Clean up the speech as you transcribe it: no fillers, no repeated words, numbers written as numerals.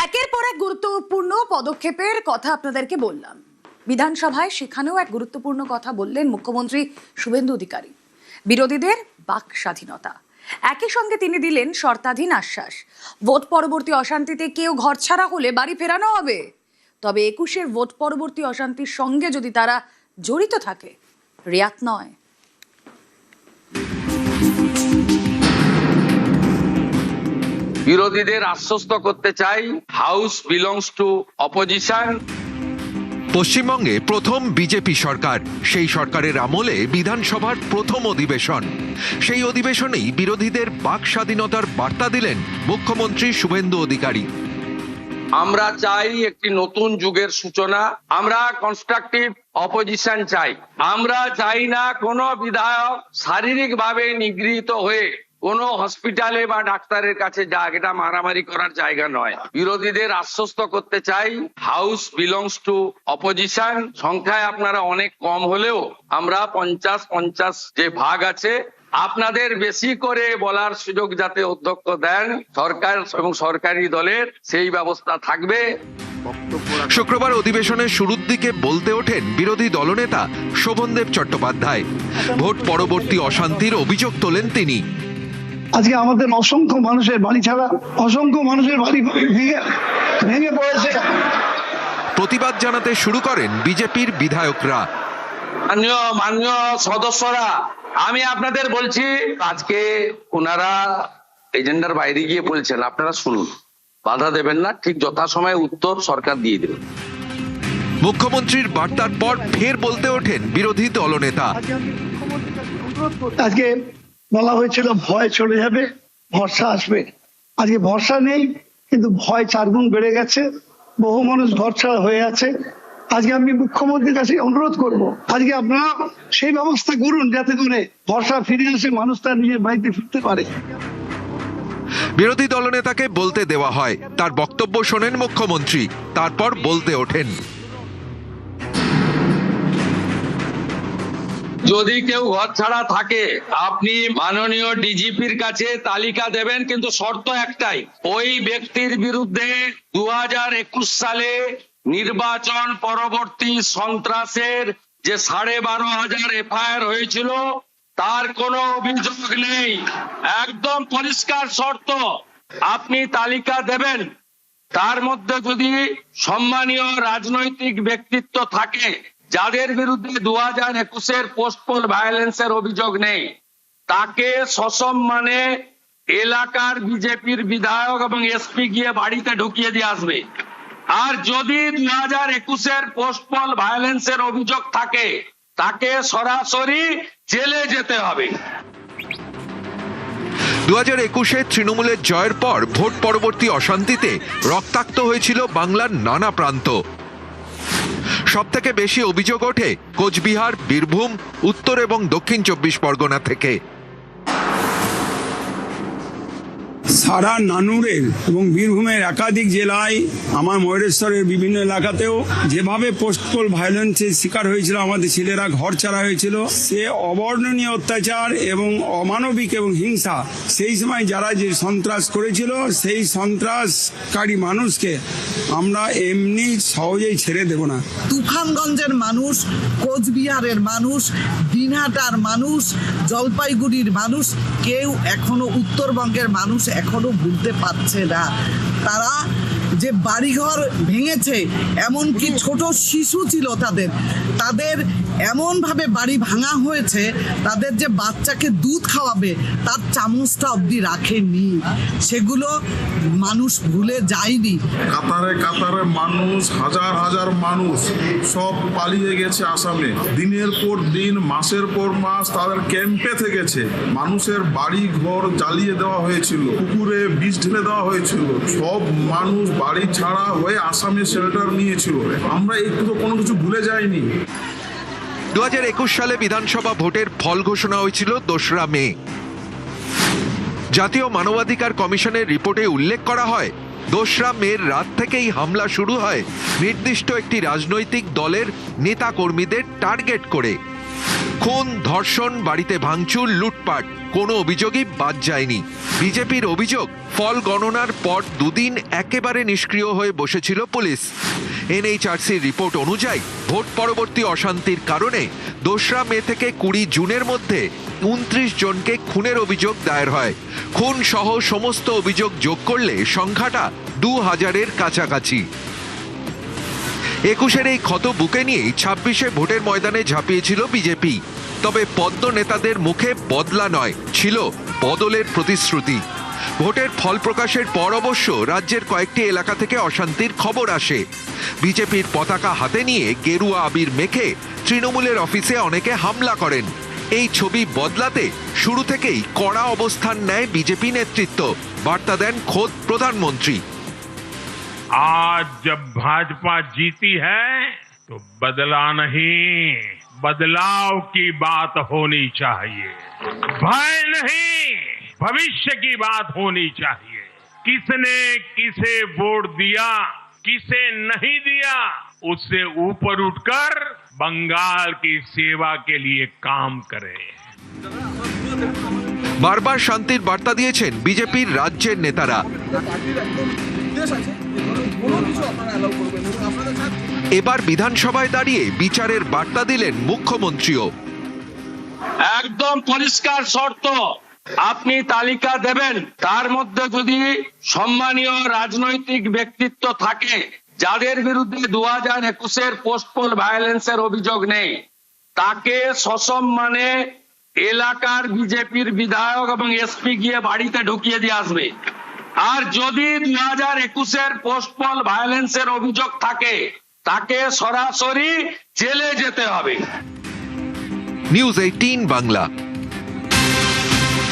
একের পর এক গুরুত্বপূর্ণ পদক্ষেপের কথা আপনাদেরকে বললাম। বিধানসভায় সেখানেও এক গুরুত্বপূর্ণ কথা বললেন মুখ্যমন্ত্রী শুভেন্দু অধিকারী। বিরোধীদের বাক স্বাধীনতা, একই সঙ্গে তিনি দিলেন শর্তাধীন আশ্বাস। ভোট পরবর্তী অশান্তিতে কেউ ঘরছাড়া হলে বাড়ি ফেরানো হবে, তবে 21-এর ভোট পরবর্তী অশান্তির সঙ্গে যদি তারা জড়িত থাকে, রিয়াত নয়। বিরোধীদের আশ্বস্ত করতে চাই, হাউস বিলংস টু অপোজিশন। পশ্চিমবঙ্গে প্রথম বিজেপি সরকার, সেই সরকারের আমলে বিধানসভার প্রথম অধিবেশন। সেই অধিবেশনেই বিরোধীদের বাক স্বাধীনতার বার্তা দিলেন মুখ্যমন্ত্রী শুভেন্দু অধিকারী। আমরা চাই একটি নতুন যুগের সূচনা। আমরা কনস্ট্রাকটিভ অপোজিশন চাই। আমরা চাই না কোনো বিধায়ক শারীরিকভাবে নিগৃহীত হয়ে কোনো হসপিটালে বা ডাক্তারের কাছে যাক, এটা মারামারি করার জায়গা নয়। বিরোধীদের আশ্বস্ত করতে চাই, হাউস বিলংস টু অপোজিশন। সংখ্যায় আপনারা অনেক কম হলেও আমরা 50-50 যে ভাগ আছে, আপনাদের বেশি করে বলার সুযোগ যাতে অধ্যক্ষ দেন সরকার এবং সরকারি দলের, সেই ব্যবস্থা থাকবে। শুক্রবার অধিবেশনের শুরুর দিকে বলতে ওঠেন বিরোধী দলনেতা শোভনদেব চট্টোপাধ্যায়। ভোট পরবর্তী অশান্তির অভিযোগ তোলেন তিনি। আজকে আমাদের অসংখ্য মানুষের বাড়ি ছাড়া, অসংখ্য মানুষের বাড়ি ভেঙে পড়েছে। প্রতিবাদ জানাতে শুরু করেন বিজেপির বিধায়করা। মাননীয় সদস্যরা, আমি আপনাদের বলছি, আজকে ওনারা এজেন্ডার বাইরে গিয়ে বলছেন, আপনারা শুনুন, বাধা দেবেন না, ঠিক যথাসময়ে উত্তর সরকার দিয়ে দেবে। মুখ্যমন্ত্রীর বার্তার পর ফের বলতে ওঠেন বিরোধী দলনেতা। আজকে বলা হয়েছিল ভয় চলে যাবে, ভরসা আসবে। আজকে ভরসা নেই, কিন্তু ভয় 4 গুণ বেড়ে গেছে। বহু মানুষ ঘর ছাড়া হয়ে আছে। আজকে আমি মুখ্যমন্ত্রীর কাছে অনুরোধ করব, আজকে আপনারা সেই ব্যবস্থা করুন যাতে করে ভরসা ফিরে আসে, মানুষ তার নিজের বাড়িতে ফিরতে পারে। বিরোধী দলনেতাকে বলতে দেওয়া হয়, তার বক্তব্য শোনেন মুখ্যমন্ত্রী, তারপর বলতে ওঠেন। যদি কেউ ঘর ছাড়া থাকে, আপনি মাননীয় ডিজিপির কাছে তালিকা দেবেন, কিন্তু শর্ত একটাই, ওই ব্যক্তির বিরুদ্ধে 2021 সালে নির্বাচন পরবর্তী সন্ত্রাসের যে 12,500 এফআইআর হয়েছিল, তার কোনো অভিযোগ নেই। একদম পরিষ্কার শর্ত, আপনি তালিকা দেবেন। তার মধ্যে যদি সম্মানীয় রাজনৈতিক ব্যক্তিত্ব থাকে যাদের বিরুদ্ধে 2021-এর পোস্টপোল ভায়োলেন্সের অভিযোগ নেই, তাকে সসম্মানে এলাকার বিজেপির বিধায়ক এবং এসপি গিয়ে বাড়িতে ঢুকিয়ে দিয়ে আসবে। আর যদি 2021-এর পোস্টপোল ভায়োলেন্সের অভিযোগ থাকে, তাকে সরাসরি জেলে যেতে হবে। 2021-এ তৃণমূলের জয়ের পর ভোট পরবর্তী অশান্তিতে রক্তাক্ত হয়েছিল বাংলার নানা প্রান্ত। সবথেকে বেশি অভিযোগ ওঠে কোচবিহার, বীরভূম, উত্তর এবং দক্ষিণ 24 পরগনা থেকে। সারা নানুরের এবং বীরভূমের একাধিক জেলায়, আমার ময়ূরেশ্বরের বিভিন্ন এলাকাতেও যেভাবে পোস্টপোল ভায়োলেন্সের শিকার হয়েছিল আমাদের ছেলেরা, ঘর ছাড়া হয়েছিল, সে অবর্ণনীয় অত্যাচার এবং অমানবিক এবং হিংসা সেই সময় যারা যে সন্ত্রাস করেছিল, সেই সন্ত্রাসকারী মানুষকে আমরা এমনি সহজেই ছেড়ে দেব না। তুফানগঞ্জের মানুষ, কোচবিহারের মানুষ, দিনহাটার মানুষ, জলপাইগুড়ির মানুষ, কেউ এখনো, উত্তরবঙ্গের মানুষ এখনো ভুলতে পারছে না। তারা যে বাড়িঘর ভেঙেছে, এমনকি ছোট শিশু ছিল তাদের এমনভাবে বাড়ি ভাঙা হয়েছে, তাদের যে বাচ্চাকে দুধ খাওয়াবে তার চামচটা অবধি রাখেনি। সেগুলো মানুষ ভুলে যায়নি। কাতারে কাতারে মানুষ, হাজার হাজার মানুষ সব পালিয়ে গেছে আসামে। দিনের পর দিন, মাসের পর মাস তাদের ক্যাম্পে থেকেছে। মানুষের বাড়ি ঘর জ্বালিয়ে দেওয়া হয়েছিল, পুকুরে বিষ ঢেলে দেওয়া হয়েছিল। সব মানুষ বাড়ি ছাড়া হয়ে আসামে শেল্টার নিয়েছিল। আমরা একটু তো কোনো কিছু ভুলে যাইনি। 2021 সালে বিধানসভা ভোটের ফল ঘোষণা হয়েছিল 2রা মে। জাতীয় মানবাধিকার কমিশনের রিপোর্টে উল্লেখ করা হয়, 2রা মের রাত থেকেই হামলা শুরু হয় নির্দিষ্ট একটি রাজনৈতিক দলের নেতা কর্মীদের টার্গেট করে। খুন, ধর্ষণ, বাড়িতে ভাঙচুর, লুটপাট কোনো অভিযোগই বাদ যায়নি। বিজেপির অভিযোগ, ফল গণনার পর দুদিন একেবারে নিষ্ক্রিয় হয়ে বসেছিল পুলিশ। এনএইচআরসির রিপোর্ট অনুযায়ী ভোট পরবর্তী অশান্তির কারণে 2রা মে থেকে 20 জুনের মধ্যে 29 জনকে খুনের অভিযোগ দায়ের হয়। খুন সহ সমস্ত অভিযোগ যোগ করলে সংখ্যাটা 2000-এর কাছাকাছি। 21-এর এই ক্ষত বুকে নিয়েই 26-এ ভোটের ময়দানে ঝাঁপিয়েছিল বিজেপি। তবে পদ্ম নেতাদের মুখে বদলা নয়, ছিল বদলের প্রতিশ্রুতি। ভোটের ফল প্রকাশের পর অবশ্য রাজ্যের কয়েকটি এলাকা থেকে অশান্তির খবর আসে। বিজেপির পতাকা হাতে নিয়ে গেরুয়া আবির মেখে তৃণমূলের অফিসে অনেকে হামলা করেন। এই ছবি বদলাতে শুরু থেকেই কড়া অবস্থান নেয় বিজেপি নেতৃত্ব। বার্তা দেন খোদ প্রধানমন্ত্রী। आज जब भाजपा जीती है तो बदला नहीं, बदलाव की बात होनी चाहिए। भय नहीं, भविष्य की बात होनी चाहिए। किसने किसे वोट दिया, किसे नहीं दिया, उससे ऊपर उठकर बंगाल की सेवा के लिए काम करें। বারবার শান্তির বার্তা দিয়েছেন বিজেপির রাজ্যের নেতারা। এবার বিধানসভায় দাঁড়িয়ে বিচারের বার্তা দিলেন মুখ্যমন্ত্রীও। একদম পরিষ্কার শর্ত, আপনি তালিকা দেবেন, তার মধ্যে যদি সম্মানীয় রাজনৈতিক ব্যক্তিত্ব থাকে যাদের বিরুদ্ধে 2021-এর পোস্টপোল ভায়োলেন্সের অভিযোগ নেই, তাকে সসম্মানে এলাকার বিজেপির বিধায়ক এবং এসপি গিয়ে বাড়িতে ঢুকিয়ে দিয়ে আসবে। আর যদি 2021-এর পোস্টপোল ভায়োলেন্সের অভিযোগ থাকে, তাকে সরাসরি জেলে যেতে হবে। নিউজ 18 বাংলা।